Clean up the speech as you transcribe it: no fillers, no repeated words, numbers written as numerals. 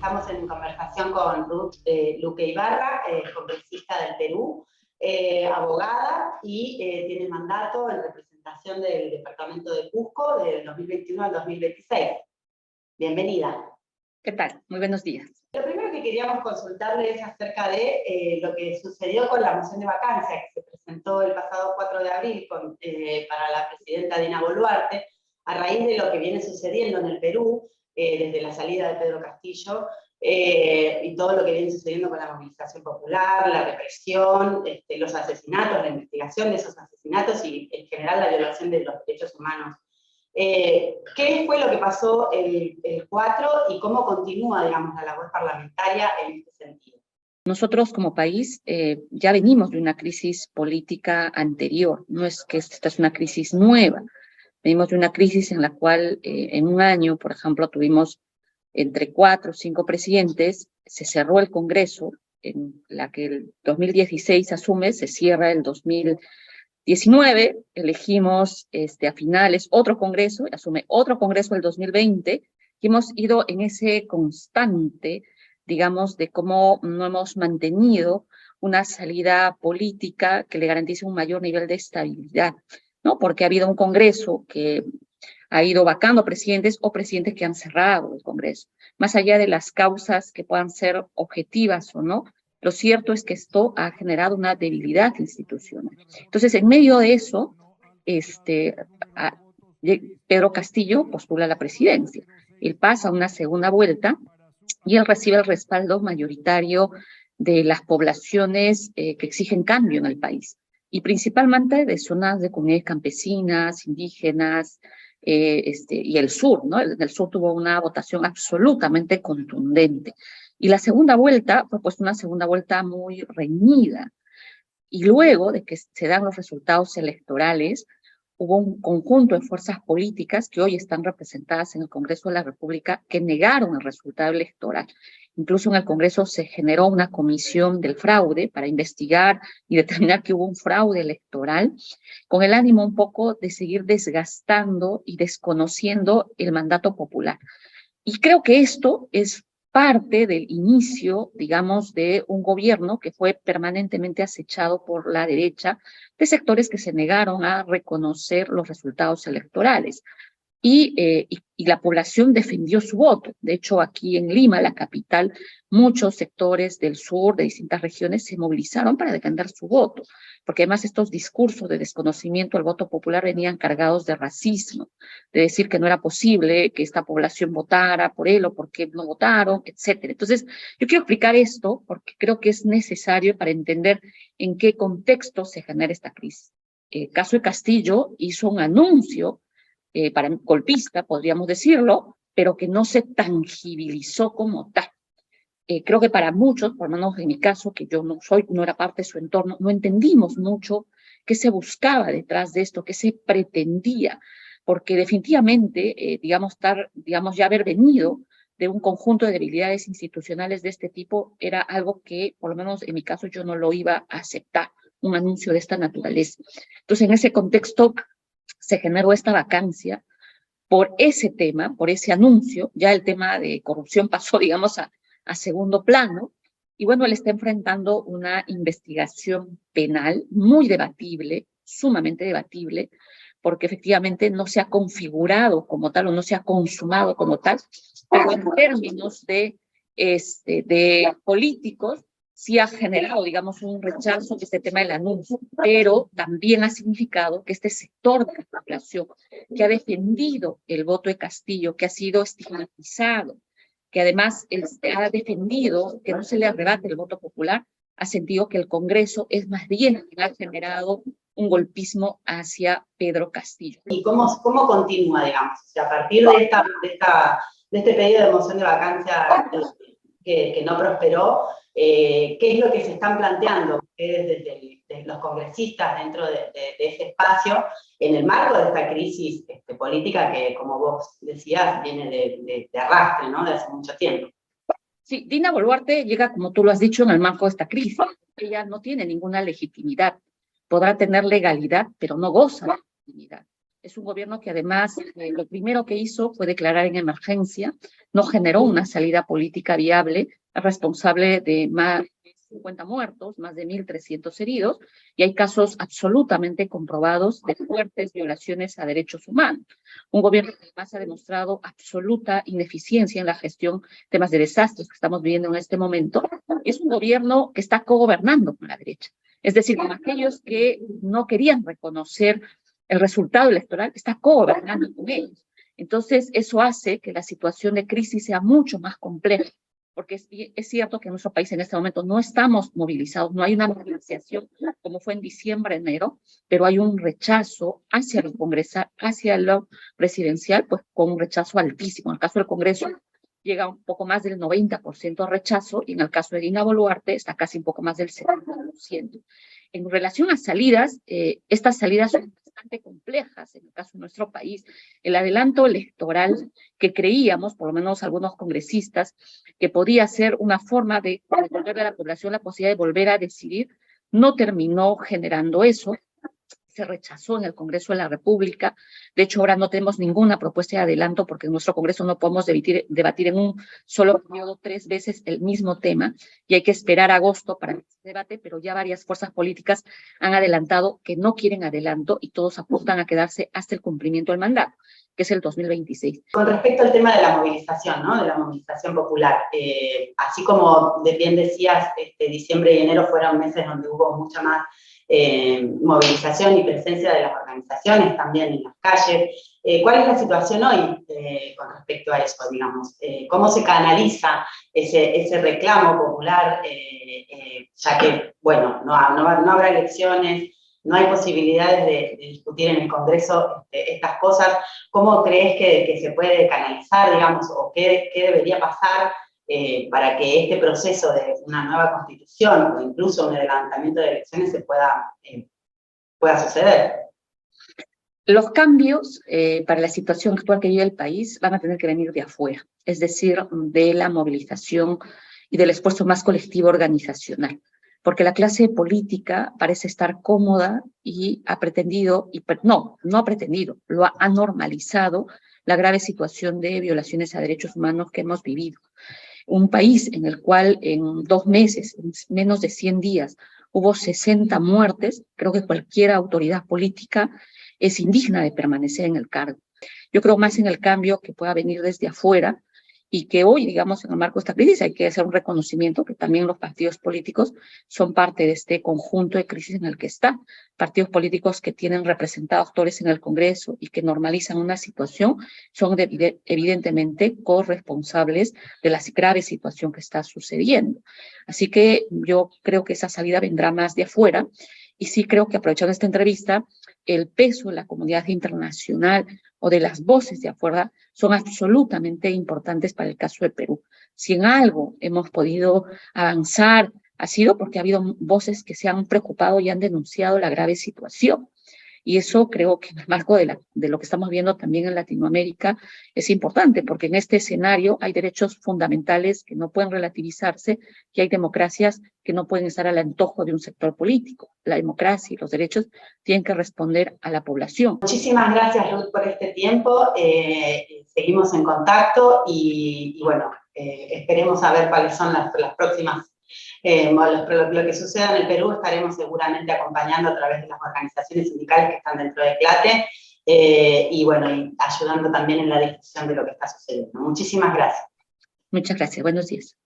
Estamos en conversación con Ruth Luque Ibarra, congresista del Perú, abogada y tiene mandato en representación del departamento de Cusco del 2021 al 2026. Bienvenida. ¿Qué tal? Muy buenos días. Lo primero que queríamos consultarle es acerca de lo que sucedió con la moción de vacancia que se presentó el pasado 4 de abril para la presidenta Dina Boluarte, a raíz de lo que viene sucediendo en el Perú, desde la salida de Pedro Castillo, y todo lo que viene sucediendo con la movilización popular, la represión, los asesinatos, la investigación de esos asesinatos y en general la violación de los derechos humanos. ¿Qué fue lo que pasó el 4 y cómo continúa, digamos, la labor parlamentaria en este sentido? Nosotros como país ya venimos de una crisis política anterior, no es que esta es una crisis nueva, venimos de una crisis en la cual en un año, por ejemplo, tuvimos entre 4 o 5 presidentes, se cerró el Congreso, en la que el 2016 asume, se cierra el 2019, elegimos a finales otro Congreso, asume otro Congreso el 2020, y hemos ido en ese constante, digamos, de cómo no hemos mantenido una salida política que le garantice un mayor nivel de estabilidad, ¿no? Porque ha habido un Congreso que ha ido vacando presidentes o presidentes que han cerrado el Congreso. Más allá de las causas que puedan ser objetivas o no, lo cierto es que esto ha generado una debilidad institucional. Entonces, en medio de eso, Pedro Castillo postula la presidencia. Él pasa a una segunda vuelta y él recibe el respaldo mayoritario de las poblaciones que exigen cambio en el país, y principalmente de zonas de comunidades campesinas, indígenas, y el sur, ¿no? El sur tuvo una votación absolutamente contundente. Y la segunda vuelta fue pues una segunda vuelta muy reñida. Y luego de que se dan los resultados electorales, hubo un conjunto de fuerzas políticas que hoy están representadas en el Congreso de la República que negaron el resultado electoral. Incluso en el Congreso se generó una comisión del fraude para investigar y determinar que hubo un fraude electoral, con el ánimo un poco de seguir desgastando y desconociendo el mandato popular. Y creo que esto es parte del inicio, digamos, de un gobierno que fue permanentemente acechado por la derecha, de sectores que se negaron a reconocer los resultados electorales. Y la población defendió su voto. De hecho, aquí en Lima, la capital, muchos sectores del sur, de distintas regiones, se movilizaron para defender su voto, porque además estos discursos de desconocimiento al voto popular venían cargados de racismo, de decir que no era posible que esta población votara por él o por qué no votaron, etcétera. Entonces, yo quiero explicar esto porque creo que es necesario para entender en qué contexto se genera esta crisis. El caso de Castillo hizo un anuncio para golpista, podríamos decirlo, pero que no se tangibilizó como tal. Creo que para muchos, por lo menos en mi caso, que yo no era parte de su entorno, no entendimos mucho qué se buscaba detrás de esto, qué se pretendía, porque definitivamente, digamos, ya haber venido de un conjunto de debilidades institucionales de este tipo era algo que, por lo menos en mi caso, yo no lo iba a aceptar, un anuncio de esta naturaleza. Entonces, en ese contexto, se generó esta vacancia por ese tema, por ese anuncio. Ya el tema de corrupción pasó, digamos, a segundo plano, y bueno, él está enfrentando una investigación penal muy debatible, sumamente debatible, porque efectivamente no se ha configurado como tal o no se ha consumado como tal, pero en términos de políticos, sí ha generado, digamos, un rechazo de este tema del anuncio, pero también ha significado que este sector de la población que ha defendido el voto de Castillo, que ha sido estigmatizado, que además ha defendido que no se le arrebate el voto popular, ha sentido que el Congreso es más bien quien ha generado un golpismo hacia Pedro Castillo. ¿Y cómo continúa, digamos? O sea, a partir de este pedido de moción de vacancia que no prosperó, ¿qué es lo que se están planteando ustedes desde los congresistas dentro de ese espacio en el marco de esta crisis política que, como vos decías, viene de arrastre, ¿no? De hace mucho tiempo? Sí, Dina Boluarte llega, como tú lo has dicho, en el marco de esta crisis. Ella no tiene ninguna legitimidad. Podrá tener legalidad, pero no goza de legitimidad. Es un gobierno que además lo primero que hizo fue declarar en emergencia, no generó una salida política viable, responsable de más de 50 muertos, más de 1.300 heridos, y hay casos absolutamente comprobados de fuertes violaciones a derechos humanos. Un gobierno que además ha demostrado absoluta ineficiencia en la gestión de temas de desastres que estamos viviendo en este momento. Es un gobierno que está cogobernando con la derecha. Es decir, con aquellos que no querían reconocer el resultado electoral, está cogobernando con ellos. Entonces, eso hace que la situación de crisis sea mucho más compleja, porque es cierto que en nuestro país en este momento no estamos movilizados, no hay una movilización como fue en diciembre, enero, pero hay un rechazo hacia lo congresal, hacia lo presidencial, pues con un rechazo altísimo. En el caso del Congreso, llega un poco más del 90% de rechazo, y en el caso de Dina Boluarte está casi un poco más del 70%. En relación a salidas, estas salidas son bastante complejas en el caso de nuestro país. El adelanto electoral que creíamos, por lo menos algunos congresistas, que podía ser una forma de devolverle a la población la posibilidad de volver a decidir, no terminó generando eso. Se rechazó en el Congreso de la República. De hecho, ahora no tenemos ninguna propuesta de adelanto porque en nuestro Congreso no podemos debatir en un solo periodo 3 veces el mismo tema, y hay que esperar a agosto para que se debate, pero ya varias fuerzas políticas han adelantado que no quieren adelanto y todos apuntan a quedarse hasta el cumplimiento del mandato, que es el 2026. Con respecto al tema de la movilización, ¿no? De la movilización popular, así como bien decías, diciembre y enero fueron meses donde hubo mucha más movilización y presencia de las organizaciones también en las calles. ¿Cuál es la situación hoy con respecto a eso, digamos? ¿Cómo se canaliza ese reclamo popular, ya que, bueno, no habrá elecciones, no hay posibilidades de discutir en el Congreso estas cosas? ¿Cómo crees que se puede canalizar, digamos, o qué debería pasar para que este proceso de una nueva constitución o incluso un adelantamiento de elecciones se pueda suceder? Los cambios para la situación actual que vive el país van a tener que venir de afuera, es decir, de la movilización y del esfuerzo más colectivo organizacional, porque la clase política parece estar cómoda y ha pretendido, no ha pretendido, ha normalizado la grave situación de violaciones a derechos humanos que hemos vivido. Un país en el cual en 2 meses, en menos de 100 días, hubo 60 muertes, creo que cualquier autoridad política es indigna de permanecer en el cargo. Yo creo más en el cambio que pueda venir desde afuera, y que hoy, digamos, en el marco de esta crisis hay que hacer un reconocimiento que también los partidos políticos son parte de este conjunto de crisis en el que están. Partidos políticos que tienen representados actores en el Congreso y que normalizan una situación son evidentemente corresponsables de la grave situación que está sucediendo. Así que yo creo que esa salida vendrá más de afuera, y sí creo que, aprovechando esta entrevista, el peso de la comunidad internacional o de las voces de afuera son absolutamente importantes para el caso de Perú. Si en algo hemos podido avanzar, ha sido porque ha habido voces que se han preocupado y han denunciado la grave situación. Y eso creo que en el marco de lo que estamos viendo también en Latinoamérica es importante, porque en este escenario hay derechos fundamentales que no pueden relativizarse, y hay democracias que no pueden estar al antojo de un sector político. La democracia y los derechos tienen que responder a la población. Muchísimas gracias, Ruth, por este tiempo. Seguimos en contacto y bueno, esperemos a ver cuáles son las próximas. Lo que suceda en el Perú estaremos seguramente acompañando a través de las organizaciones sindicales que están dentro de CLATE y bueno, y ayudando también en la difusión de lo que está sucediendo. Muchísimas gracias. Muchas gracias. Buenos días.